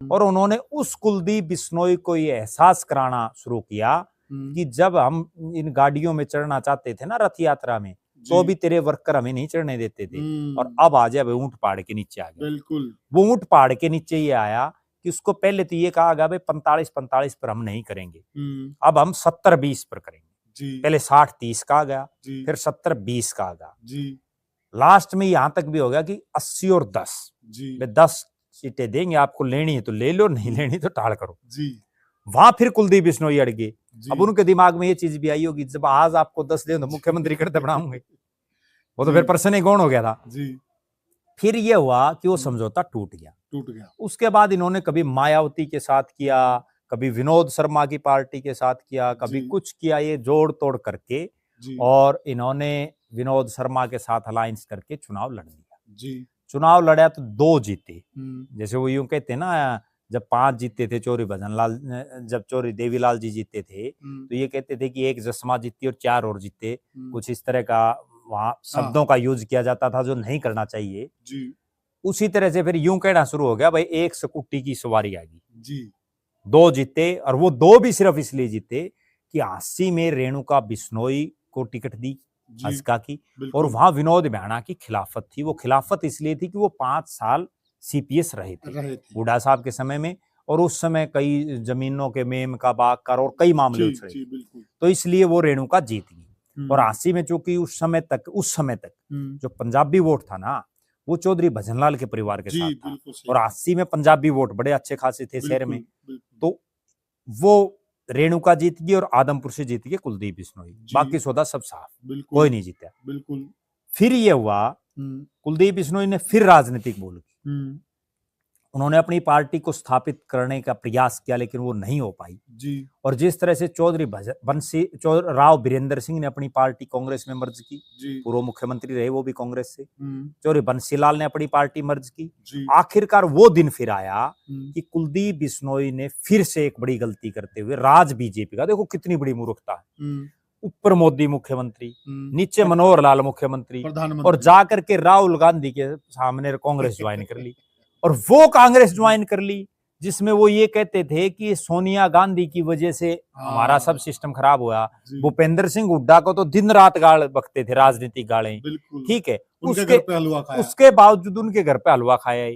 और उन्होंने उस कुलदीप बिश्नोई को ये एहसास कराना शुरू किया कि जब हम इन गाड़ियों में चढ़ना चाहते थे ना रथ यात्रा में, तो भी तेरे वर्कर हमें नहीं चढ़ने देते थे, और अब आ जाए ऊंट पहाड़ के नीचे आ गया। बिल्कुल, वो ऊंट पहाड़ के नीचे ये आया कि उसको पहले तो ये कहा गया भाई 45-45 पर हम नहीं करेंगे, अब हम 70-20 पर करेंगे। पहले 60-30 कहा गया, फिर 70-20 कहा गया, लास्ट में यहां तक भी हो गया कि 80 और 10, 10 सीटें देंगे, आपको लेनी है तो ले लो, नहीं लेनी तो टाल करो। वहां फिर कुलदीप बिश्नोई अड़ गए। अब उनके दिमाग में ये चीज भी आई होगी, जब आज आपको 10 दे तो मुख्यमंत्री करते बनाऊंगे, वो तो फिर प्रश्न ही गौण हो गया था। फिर ये हुआ कि वो समझौता टूट गया। उसके बाद इन्होंने कभी मायावती के साथ किया, कभी विनोद शर्मा की पार्टी के साथ किया, कभी कुछ किया, ये जोड़ तोड़ करके, और इन्होंने विनोद शर्मा के साथ अलायंस करके चुनाव लड़ लिया। चुनाव लड़ा तो 2 जीते। जैसे वो यूं कहते ना, जब 5 जीते थे चौधरी भजनलाल, जब चौधरी देवीलाल जी जीते थे तो ये कहते थे कि 1 जसमा जीती और 4 और जीते, कुछ इस तरह का वहां शब्दों का यूज किया जाता था जो नहीं करना चाहिए। उसी तरह से फिर यूं कहना शुरू हो गया भाई 1 स्कूटी की सवारी आ गई, 2 जीते, और वो 2 भी सिर्फ इसलिए जीते कि 80 में रेणुका बिश्नोई को टिकट दी हस्का की, और वहां विनोद भाणा की खिलाफत थी। वो खिलाफत इसलिए थी कि वो 5 साल सीपीएस रहे थे हुड्डा साहब के समय में, और उस समय कई जमीनों के मेम का बाग कर और कई मामले उछले, तो इसलिए वो रेणुका जीत गई। और 80 में चूंकि उस समय तक जो पंजाबी वोट था ना, वो चौधरी भजनलाल के परिवार के साथ था, और 80 में पंजाबी वोट बड़े अच्छे खासे थे शहर में, तो वो रेणुका जीत गई और आदमपुर से जीत गए कुलदीप बिश्नोई। बाकी सौदा सब साफ, कोई नहीं जीता। फिर ये हुआ, कुलदीप बिश्नोई ने फिर राजनीतिक बोल की, उन्होंने अपनी पार्टी को स्थापित करने का प्रयास किया, लेकिन वो नहीं हो पाई। और जिस तरह से चौधरी राव बीरेंद्र सिंह ने अपनी पार्टी कांग्रेस में मर्ज की, पूर्व मुख्यमंत्री रहे वो भी कांग्रेस से, चौधरी बंसीलाल ने अपनी पार्टी मर्ज की, आखिरकार वो दिन फिर आया कि कुलदीप बिश्नोई ने फिर से एक बड़ी गलती करते हुए राज बीजेपी का, देखो कितनी बड़ी मूर्खता है, ऊपर मोदी मुख्यमंत्री, नीचे मनोहर लाल मुख्यमंत्री, और जाकर के राहुल गांधी के सामने कांग्रेस ज्वाइन कर ली। और वो कांग्रेस ज्वाइन कर ली जिसमें वो ये कहते थे कि सोनिया गांधी की वजह से हमारा सब सिस्टम खराब हुआ। भूपेंद्र सिंह हुड्डा को तो दिन रात गाल बकते थे, राजनीतिक गालें, ठीक है, उसके बावजूद उनके घर पे हलवा खाया है।